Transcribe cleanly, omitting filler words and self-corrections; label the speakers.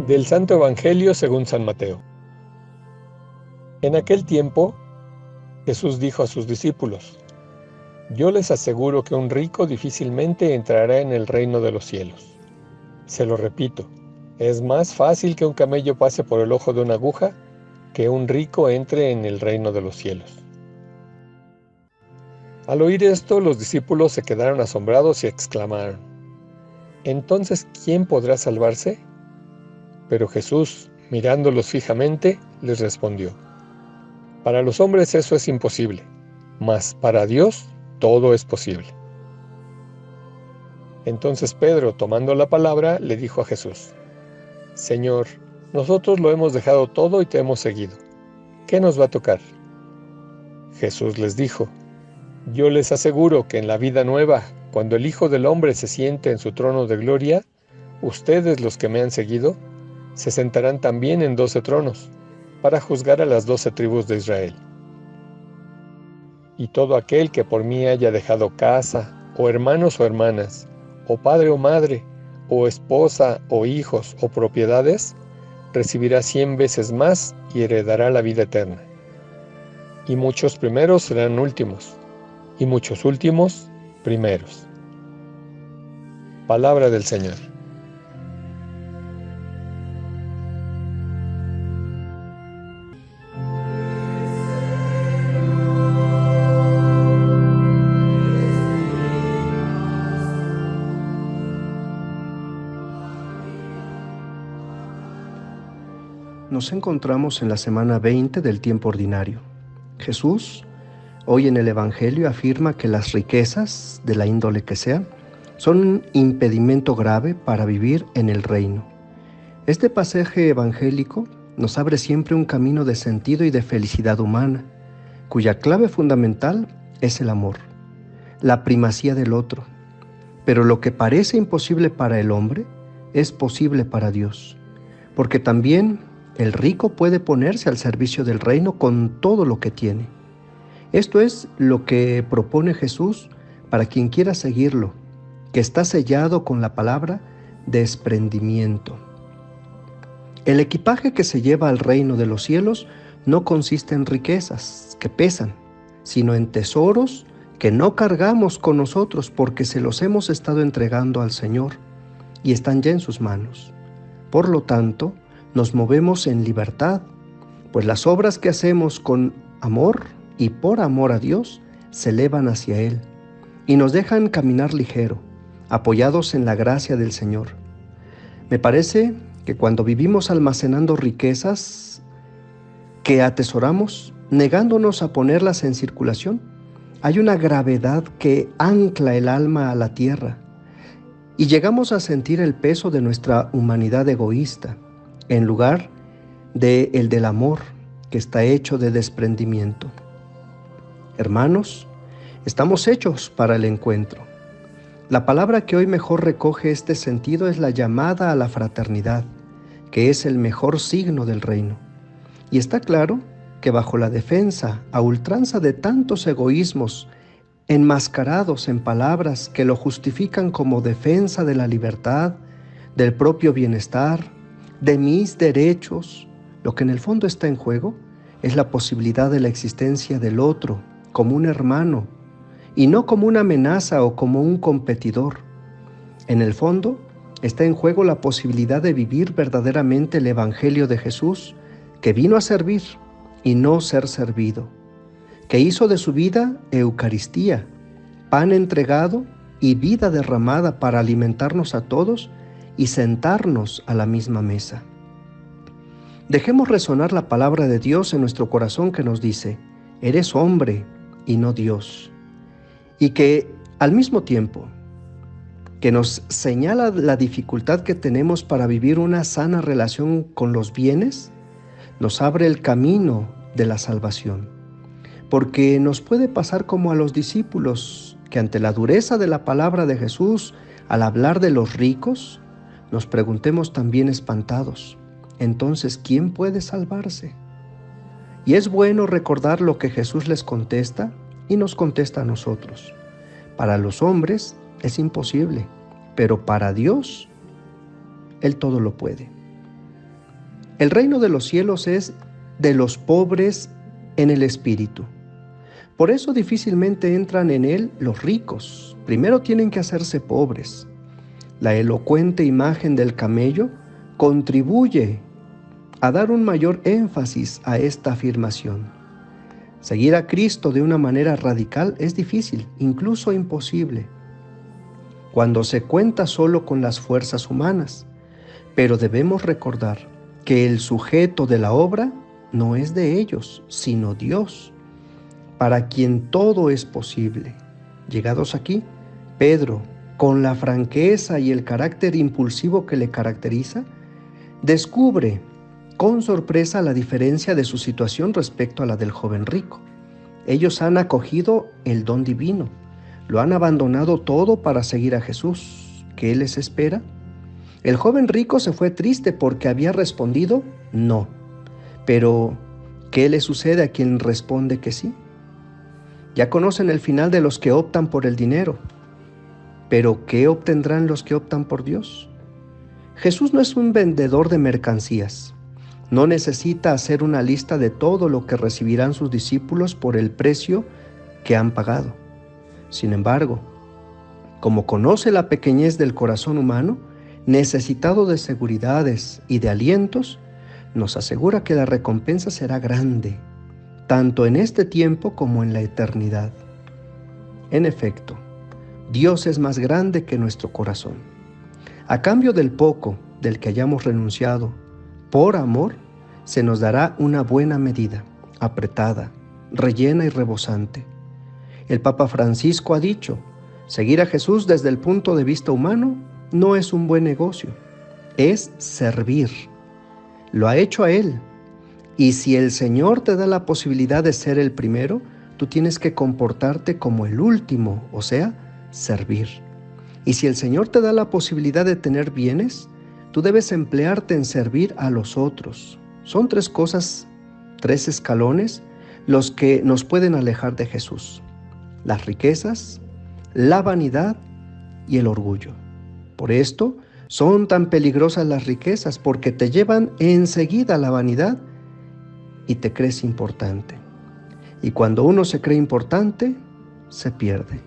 Speaker 1: Del Santo Evangelio según San Mateo. En aquel tiempo, Jesús dijo a sus discípulos: Yo les aseguro que un rico difícilmente entrará en el reino de los cielos. Se lo repito, es más fácil que un camello pase por el ojo de una aguja que un rico entre en el reino de los cielos. Al oír esto, los discípulos se quedaron asombrados y exclamaron: ¿Entonces quién podrá salvarse? Pero Jesús, mirándolos fijamente, les respondió: Para los hombres eso es imposible, mas para Dios todo es posible. Entonces Pedro, tomando la palabra, le dijo a Jesús: Señor, nosotros lo hemos dejado todo y te hemos seguido. ¿Qué nos va a tocar? Jesús les dijo: Yo les aseguro que en la vida nueva, cuando el Hijo del Hombre se siente en su trono de gloria, ustedes, los que me han seguido, se sentarán también en 12 tronos, para juzgar a las 12 tribus de Israel. Y todo aquel que por mí haya dejado casa, o hermanos o hermanas, o padre o madre, o esposa o hijos o propiedades, recibirá 100 veces más y heredará la vida eterna. Y muchos primeros serán últimos, y muchos últimos primeros. Palabra del Señor.
Speaker 2: Nos encontramos en la semana 20 del tiempo ordinario. Jesús, hoy en el Evangelio, afirma que las riquezas, de la índole que sea, son un impedimento grave para vivir en el reino. Este pasaje evangélico nos abre siempre un camino de sentido y de felicidad humana, cuya clave fundamental es el amor, la primacía del otro. Pero lo que parece imposible para el hombre es posible para Dios, porque también el rico puede ponerse al servicio del reino con todo lo que tiene. Esto es lo que propone Jesús para quien quiera seguirlo, que está sellado con la palabra desprendimiento. El equipaje que se lleva al reino de los cielos no consiste en riquezas que pesan, sino en tesoros que no cargamos con nosotros porque se los hemos estado entregando al Señor y están ya en sus manos. Por lo tanto, nos movemos en libertad, pues las obras que hacemos con amor y por amor a Dios se elevan hacia Él y nos dejan caminar ligero, apoyados en la gracia del Señor. Me parece que cuando vivimos almacenando riquezas que atesoramos, negándonos a ponerlas en circulación, hay una gravedad que ancla el alma a la tierra y llegamos a sentir el peso de nuestra humanidad egoísta, en lugar de el del amor, que está hecho de desprendimiento. Hermanos, estamos hechos para el encuentro. La palabra que hoy mejor recoge este sentido es la llamada a la fraternidad, que es el mejor signo del reino. Y está claro que bajo la defensa a ultranza de tantos egoísmos enmascarados en palabras que lo justifican como defensa de la libertad, del propio bienestar, de mis derechos, lo que en el fondo está en juego es la posibilidad de la existencia del otro como un hermano y no como una amenaza o como un competidor. En el fondo está en juego la posibilidad de vivir verdaderamente el Evangelio de Jesús, que vino a servir y no ser servido, que hizo de su vida Eucaristía, pan entregado y vida derramada para alimentarnos a todos y sentarnos a la misma mesa. Dejemos resonar la palabra de Dios en nuestro corazón que nos dice: eres hombre y no Dios. Y que al mismo tiempo que nos señala la dificultad que tenemos para vivir una sana relación con los bienes, nos abre el camino de la salvación. Porque nos puede pasar como a los discípulos, que ante la dureza de la palabra de Jesús, al hablar de los ricos, nos preguntemos también espantados: entonces, ¿quién puede salvarse? Y es bueno recordar lo que Jesús les contesta y nos contesta a nosotros. Para los hombres es imposible, pero para Dios, Él todo lo puede. El reino de los cielos es de los pobres en el espíritu. Por eso difícilmente entran en él los ricos. Primero tienen que hacerse pobres. La elocuente imagen del camello contribuye a dar un mayor énfasis a esta afirmación. Seguir a Cristo de una manera radical es difícil, incluso imposible, cuando se cuenta solo con las fuerzas humanas. Pero debemos recordar que el sujeto de la obra no es de ellos, sino Dios, para quien todo es posible. Llegados aquí, Pedro, con la franqueza y el carácter impulsivo que le caracteriza, descubre con sorpresa la diferencia de su situación respecto a la del joven rico. Ellos han acogido el don divino, lo han abandonado todo para seguir a Jesús. ¿Qué les espera? El joven rico se fue triste porque había respondido no. Pero, ¿qué le sucede a quien responde que sí? Ya conocen el final de los que optan por el dinero. Pero, ¿qué obtendrán los que optan por Dios? Jesús no es un vendedor de mercancías. No necesita hacer una lista de todo lo que recibirán sus discípulos por el precio que han pagado. Sin embargo, como conoce la pequeñez del corazón humano, necesitado de seguridades y de alientos, nos asegura que la recompensa será grande, tanto en este tiempo como en la eternidad. En efecto, Dios es más grande que nuestro corazón. A cambio del poco del que hayamos renunciado, por amor, se nos dará una buena medida, apretada, rellena y rebosante. El Papa Francisco ha dicho, seguir a Jesús desde el punto de vista humano no es un buen negocio, es servir. Lo ha hecho a Él. Y si el Señor te da la posibilidad de ser el primero, tú tienes que comportarte como el último, o sea, servir. Y si el Señor te da la posibilidad de tener bienes, tú debes emplearte en servir a los otros. Son tres cosas, tres escalones, los que nos pueden alejar de Jesús: las riquezas, la vanidad y el orgullo. Por esto son tan peligrosas las riquezas, porque te llevan enseguida a la vanidad y te crees importante. Y cuando uno se cree importante, se pierde.